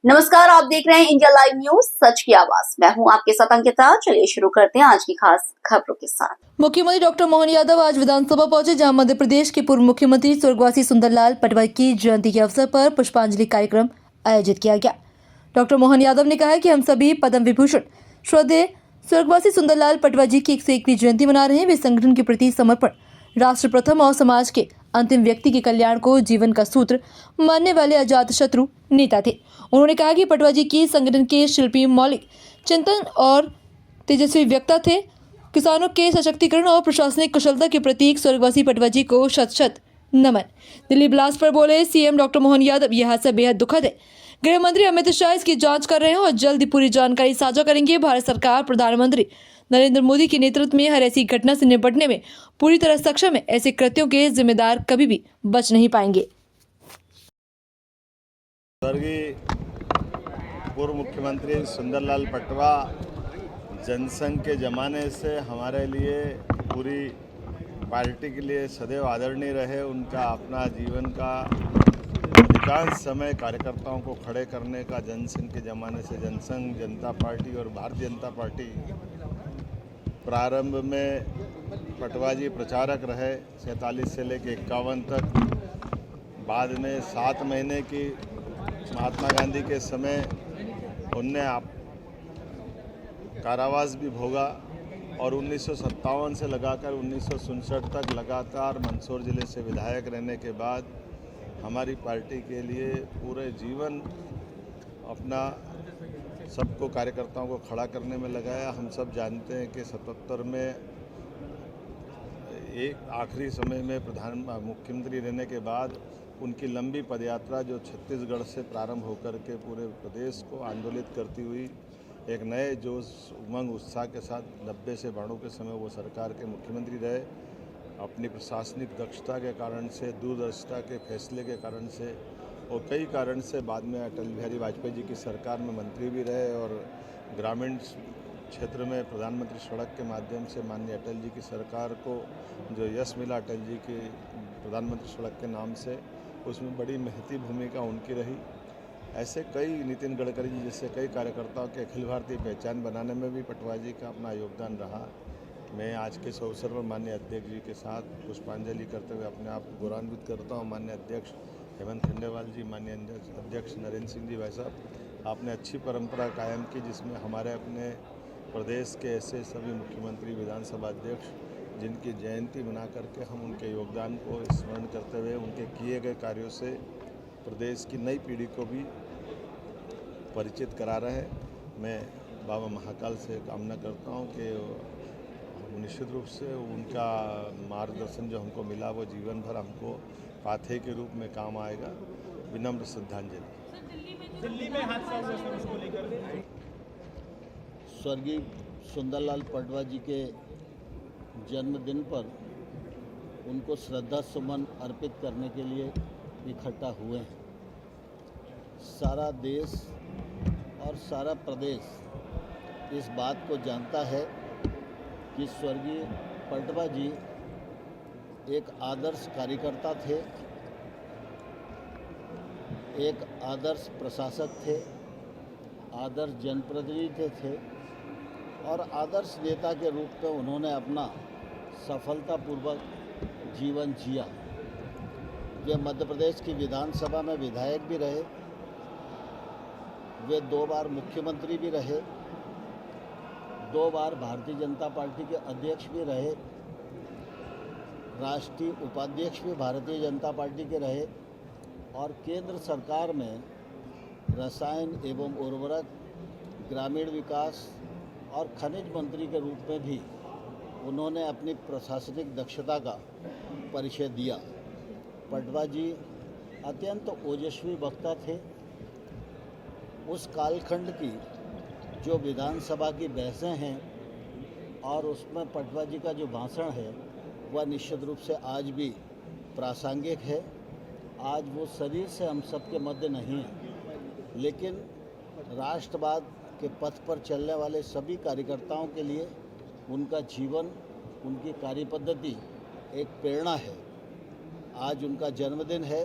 नमस्कार, आप देख रहे हैं इंडिया लाइव न्यूज सच की आवाज। मैं हूं आपके साथ अंकिता। चलिए शुरू करते हैं आज की खास खबरों के साथ। मुख्यमंत्री डॉक्टर मोहन यादव आज विधानसभा पहुंचे, जहां मध्य प्रदेश के पूर्व मुख्यमंत्री स्वर्गवासी सुंदरलाल पटवारी की जयंती के अवसर पर पुष्पांजलि कार्यक्रम आयोजित किया गया। डॉक्टर मोहन यादव ने कहा कि हम सभी पद्म विभूषण श्रद्धेय स्वर्गवासी सुंदरलाल पटवारी जी की 101वीं जयंती मना रहे हैं। वे संगठन के प्रति समर्पण, राष्ट्र प्रथम और समाज के अंतिम व्यक्ति के कल्याण को जीवन का सूत्र मानने वाले अजातशत्रु नेता थे। उन्होंने कहा कि पटवारी जी की संगठन के शिल्पी, मौलिक चिंतन और तेजस्वी वक्ता थे। किसानों के सशक्तिकरण और प्रशासनिक कुशलता के प्रतीक स्वर्गवासी पटवारी जी को शत शत नमन। दिल्ली ब्लास्ट पर बोले सीएम डॉक्टर मोहन यादव, यह हादसा बेहद दुखद है। गृह मंत्री अमित शाह इसकी जांच कर रहे हैं और जल्द ही पूरी जानकारी साझा करेंगे। भारत सरकार प्रधानमंत्री नरेंद्र मोदी के नेतृत्व में हर ऐसी घटना से निपटने में पूरी तरह सक्षम है। ऐसे कृत्यों के जिम्मेदार कभी भी बच नहीं पाएंगे। स्वर्गीय पूर्व मुख्यमंत्री सुंदरलाल पटवा जनसंघ के ज़माने से हमारे लिए, पूरी पार्टी के लिए सदैव आदरणीय रहे। उनका अपना जीवन का अधिकांश समय कार्यकर्ताओं को खड़े करने का, जनसंघ के ज़माने से जनसंघ, जनता पार्टी और भारतीय जनता पार्टी, प्रारंभ में पटवा जी प्रचारक रहे 47 से लेकर 51 तक। बाद में 7 महीने की महात्मा गांधी के समय उनने कारावास भी भोगा और 1957 से लगाकर 1967 तक लगातार मंदसौर जिले से विधायक रहने के बाद हमारी पार्टी के लिए पूरे जीवन अपना सबको, कार्यकर्ताओं को खड़ा करने में लगाया। हम सब जानते हैं कि 77 में एक आखिरी समय में मुख्यमंत्री रहने के बाद उनकी लंबी पदयात्रा जो छत्तीसगढ़ से प्रारंभ होकर के पूरे प्रदेश को आंदोलित करती हुई एक नए जोश, उमंग, उत्साह के साथ 90 से 92 के समय वो सरकार के मुख्यमंत्री रहे। अपनी प्रशासनिक दक्षता के कारण से, दूरदर्शिता के फैसले के कारण से और कई कारण से बाद में अटल बिहारी वाजपेयी जी की सरकार में मंत्री भी रहे और ग्रामीण क्षेत्र में प्रधानमंत्री सड़क के माध्यम से माननीय अटल जी की सरकार को जो यश मिला, अटल जी की प्रधानमंत्री सड़क के नाम से, उसमें बड़ी महती भूमिका उनकी रही। ऐसे कई, नितिन गडकरी जी जैसे कई कार्यकर्ताओं के अखिल भारतीय पहचान बनाने में भी पटवा जी का अपना योगदान रहा। मैं आज के इस अवसर पर माननीय अध्यक्ष जी के साथ पुष्पांजलि करते हुए अपने आप को गौरवान्वित करता हूँ। माननीय अध्यक्ष हेमंत खंडेवाल जी, माननीय अध्यक्ष नरेंद्र सिंह जी, भाई साहब, आपने अच्छी परंपरा कायम की जिसमें हमारे अपने प्रदेश के ऐसे सभी मुख्यमंत्री, विधानसभा अध्यक्ष जिनकी जयंती मना करके हम उनके योगदान को स्मरण करते हुए उनके किए गए कार्यों से प्रदेश की नई पीढ़ी को भी परिचित करा रहे हैं। मैं बाबा महाकाल से कामना करता हूं कि निश्चित रूप से उनका मार्गदर्शन जो हमको मिला वो जीवन भर हमको पाथे के रूप में काम आएगा। विनम्र श्रद्धांजलि। दिल्ली में हादसा हुआ सर, उसको लेकर स्वर्गीय सुंदरलाल पटवा जी के जन्मदिन पर उनको श्रद्धा सुमन अर्पित करने के लिए इकट्ठा हुए हैं। सारा देश और सारा प्रदेश इस बात को जानता है कि स्वर्गीय पटवा जी एक आदर्श कार्यकर्ता थे, एक आदर्श प्रशासक थे, आदर्श जनप्रतिनिधि थे और आदर्श नेता के रूप में उन्होंने अपना सफलतापूर्वक जीवन जिया। वे मध्य प्रदेश की विधानसभा में विधायक भी रहे, वे 2 बार मुख्यमंत्री भी रहे, 2 बार भारतीय जनता पार्टी के अध्यक्ष भी रहे, राष्ट्रीय उपाध्यक्ष भी भारतीय जनता पार्टी के रहे और केंद्र सरकार में रसायन एवं उर्वरक, ग्रामीण विकास और खनिज मंत्री के रूप में भी उन्होंने अपनी प्रशासनिक दक्षता का परिचय दिया। पटवा जी अत्यंत ओजस्वी वक्ता थे। उस कालखंड की जो विधानसभा की बहसें हैं और उसमें पटवा जी का जो भाषण है वह निश्चित रूप से आज भी प्रासंगिक है। आज वो शरीर से हम सबके मध्य नहीं है, लेकिन राष्ट्रवाद के पथ पर चलने वाले सभी कार्यकर्ताओं के लिए उनका जीवन, उनकी कार्यपद्धति एक प्रेरणा है। आज उनका जन्मदिन है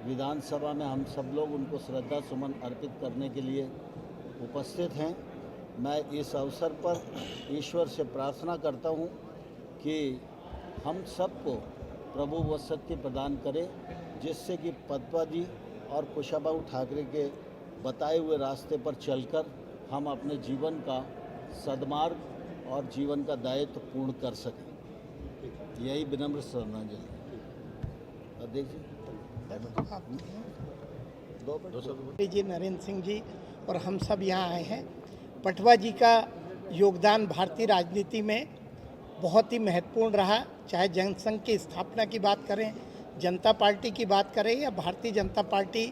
विधानसभा में हम सब लोग उनको श्रद्धा सुमन अर्पित करने के लिए उपस्थित हैं। मैं इस अवसर पर ईश्वर से प्रार्थना करता हूं कि हम सबको प्रभु वसत्य प्रदान करे, जिससे कि पद्मा जी और कुशाभाऊ ठाकरे के बताए हुए रास्ते पर चलकर हम अपने जीवन का सद्मार्ग और जीवन का दायित्व पूर्ण कर सकें। यही विनम्र श्रद्धांजलि। अध्यक्ष जी, जी नरेंद्र सिंह जी और हम सब यहाँ आए हैं। पटवा जी का योगदान भारतीय राजनीति में बहुत ही महत्वपूर्ण रहा, चाहे जनसंघ की स्थापना की बात करें, जनता पार्टी की बात करें या भारतीय जनता पार्टी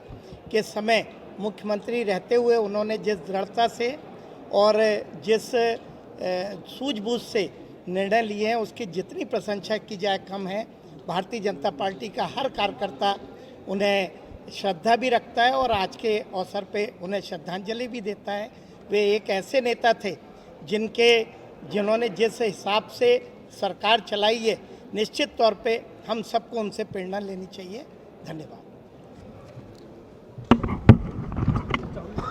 के समय मुख्यमंत्री रहते हुए उन्होंने जिस दृढ़ता से और जिस सूझबूझ से निर्णय लिए हैं उसकी जितनी प्रशंसा की जाए कम है। भारतीय जनता पार्टी का हर कार्यकर्ता उन्हें श्रद्धा भी रखता है और आज के अवसर पे उन्हें श्रद्धांजलि भी देता है। वे एक ऐसे नेता थे जिन्होंने जिस हिसाब से सरकार चलाई है, निश्चित तौर पे हम सबको उनसे प्रेरणा लेनी चाहिए। धन्यवाद।